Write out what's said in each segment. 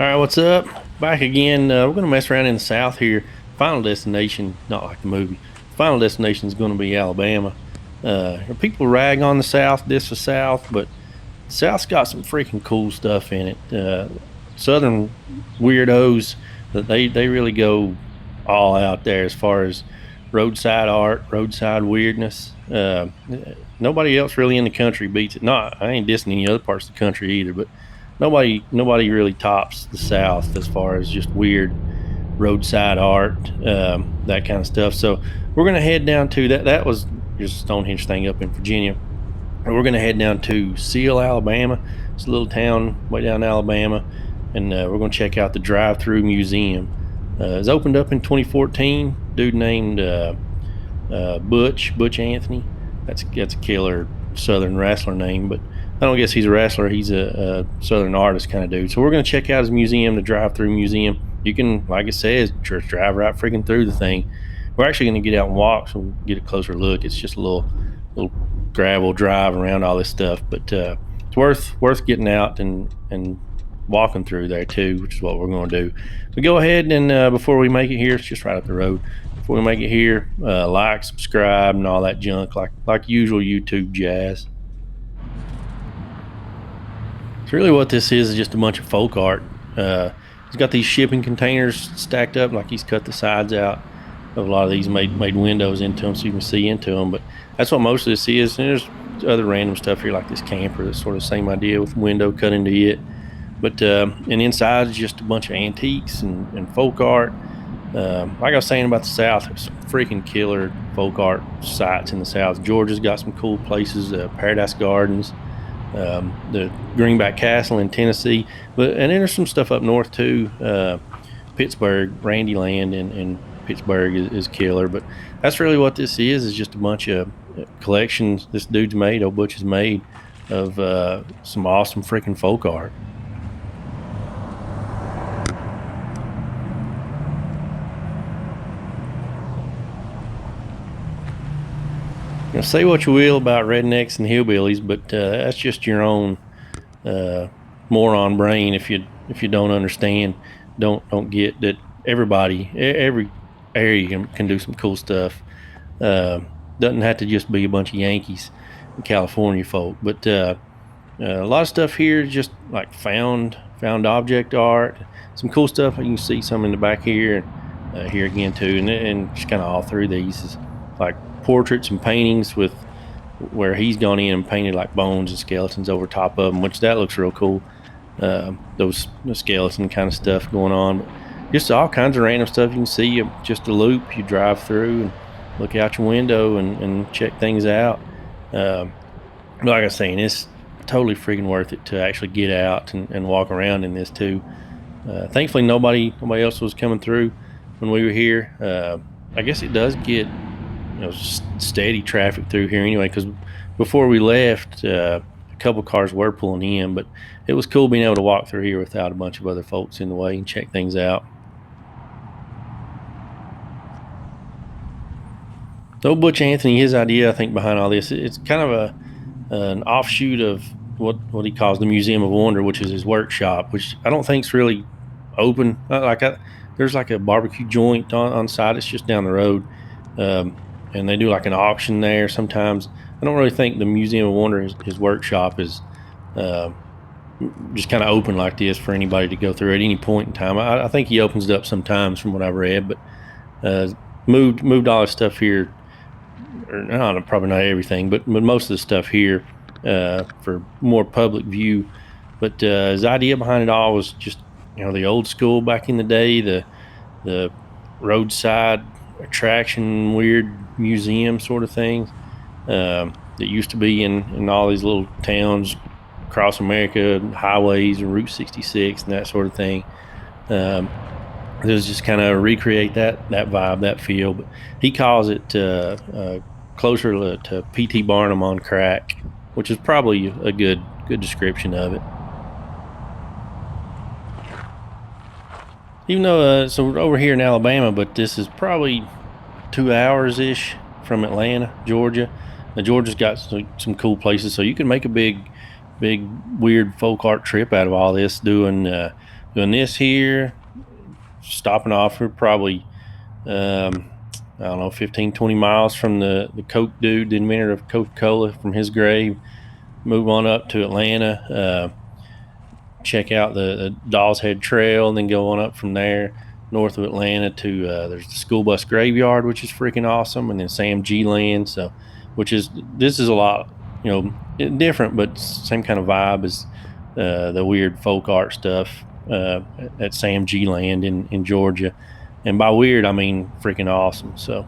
All right, what's up? Back again. We're going to mess around in the South here. Final destination, not like the movie. Final destination is going to be Alabama. People rag on the South, diss the South, but the South's got some freaking cool stuff in it. Southern weirdos that they really go all out there as far as roadside art, roadside weirdness. Nobody else really in the country beats it. Not I ain't dissing any other parts of the country either, but nobody really tops the South as far as just weird roadside art, that kind of stuff. So we're gonna head down to that. That was just a Stonehenge thing up in Virginia. And we're gonna head down to Seale, Alabama. It's a little town way down in Alabama, and we're gonna check out the Drive-Thru Museum. It's opened up in 2014. Dude named Butch Anthony. That's a killer Southern wrestler name, but I don't guess he's a wrestler. He's a Southern artist kind of dude. So we're going to check out his museum, the Drive-Thru Museum. You can, like it says, just drive right freaking through the thing. We're actually going to get out and walk, so we'll get a closer look. It's just a little gravel drive around all this stuff, but it's worth getting out and walking through there too, which is what we're going to do. We go ahead and before we make it here, it's just right up the road. Before we make it here, like, subscribe, and all that junk, like usual YouTube jazz. So really what this is just a bunch of folk art. He's got these shipping containers stacked up, like he's cut the sides out of a lot of these, made windows into them so you can see into them. But that's what most of this is. And there's other random stuff here, like this camper. That's sort of the same idea with window cut into it. But and inside is just a bunch of antiques and folk art. Like I was saying about the South, there's some freaking killer folk art sites in the South. Georgia's got some cool places, Paradise Gardens, the Greenback Castle in Tennessee, and then there's some stuff up north too. Pittsburgh, Randyland in Pittsburgh is killer. But that's really what this is just a bunch of collections this dude's made, old Butch has made, of some awesome freaking folk art. Now, say what you will about rednecks and hillbillies, but that's just your own moron brain. If you don't understand, don't get that every area can do some cool stuff. Doesn't have to just be a bunch of Yankees and California folk, but a lot of stuff here is just like found object art, some cool stuff. You can see some in the back here, and here again too, and just kind of all through these is like portraits and paintings with where he's gone in and painted like bones and skeletons over top of them, which that looks real cool. Those skeleton kind of stuff going on, but just all kinds of random stuff you can see. Just a loop you drive through and look out your window and check things out. Like I was saying, it's totally freaking worth it to actually get out and walk around in this too. Thankfully nobody else was coming through when we were here. I guess it does get steady traffic through here anyway, because before we left, a couple cars were pulling in, but it was cool being able to walk through here without a bunch of other folks in the way and check things out. So Butch Anthony, his idea, I think, behind all this, it's kind of an offshoot of what he calls the Museum of Wonder, which is his workshop, which I don't think's really open. There's like a barbecue joint on site. It's just down the road. And they do like an auction there sometimes. I don't really think the Museum of Wonder, his workshop, is just kind of open like this for anybody to go through at any point in time. I think he opens it up sometimes from what I've read, but moved all his stuff here, or probably not everything, but most of the stuff here for more public view. But his idea behind it all was just the old school back in the day, the roadside attraction, weird museum sort of things that used to be in all these little towns across America, highways and Route 66 and that sort of thing. It was just kind of recreate that vibe, that feel. But he calls it closer to P.T. Barnum on crack, which is probably a good description of it. Even though, so we're over here in Alabama, but this is probably 2 hours ish from Atlanta, Georgia. Now, Georgia's got some cool places, so you can make a big weird folk art trip out of all this, doing doing this here, stopping off for probably I don't know, 15, 20 miles from the Coke dude, the inventor of Coca-Cola, from his grave. Move on up to Atlanta, check out the Dawes Head Trail, and then go on up from there north of Atlanta to there's the school bus graveyard, which is freaking awesome, and then Sam G Land. So, this is a lot, different, but same kind of vibe as the weird folk art stuff at Sam G Land in Georgia. And by weird, I mean freaking awesome. So.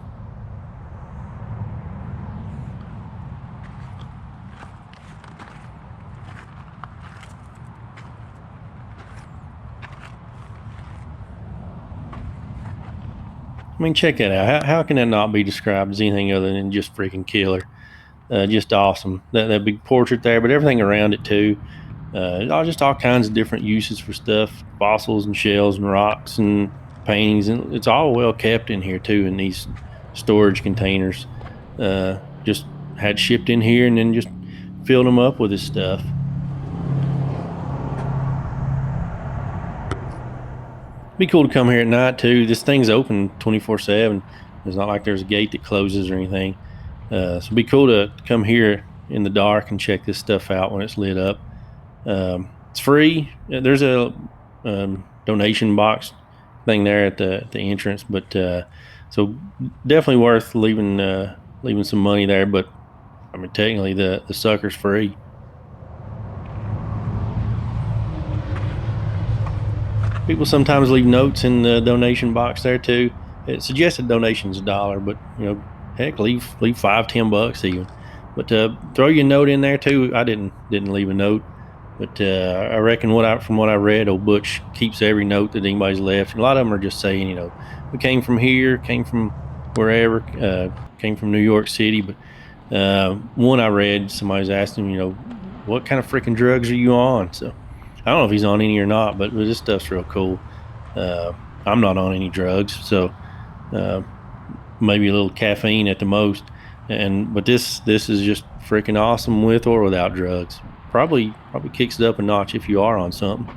I mean, check that out. How can that not be described as anything other than just freaking killer? Just awesome. That big portrait there, but everything around it too. Just all kinds of different uses for stuff, fossils and shells and rocks and paintings, and it's all well kept in here too in these storage containers. Just had shipped in here and then just filled them up with this stuff. Be cool to come here at night too. This thing's open 24/7. It's not like there's a gate that closes or anything. So it'd be cool to come here in the dark and check this stuff out when it's lit up. It's free. There's a donation box thing there at the entrance, but so definitely worth leaving some money there. But I mean, technically the sucker's free. People sometimes leave notes in the donation box there too. It suggested donation's $1, but heck, leave $5-10 even. But throw your note in there too. I didn't leave a note, but I reckon from what I read, old Butch keeps every note that anybody's left. And a lot of them are just saying, we came from here, came from wherever, came from New York City. But one I read, somebody's asking, what kind of freaking drugs are you on? So I don't know if he's on any or not, but this stuff's real cool. I'm not on any drugs, so maybe a little caffeine at the most. But this is just freaking awesome with or without drugs. Probably kicks it up a notch if you are on something.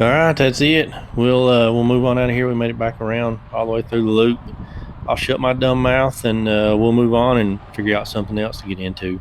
All right, that's it. We'll move on out of here. We made it back around all the way through the loop. I'll shut my dumb mouth and we'll move on and figure out something else to get into.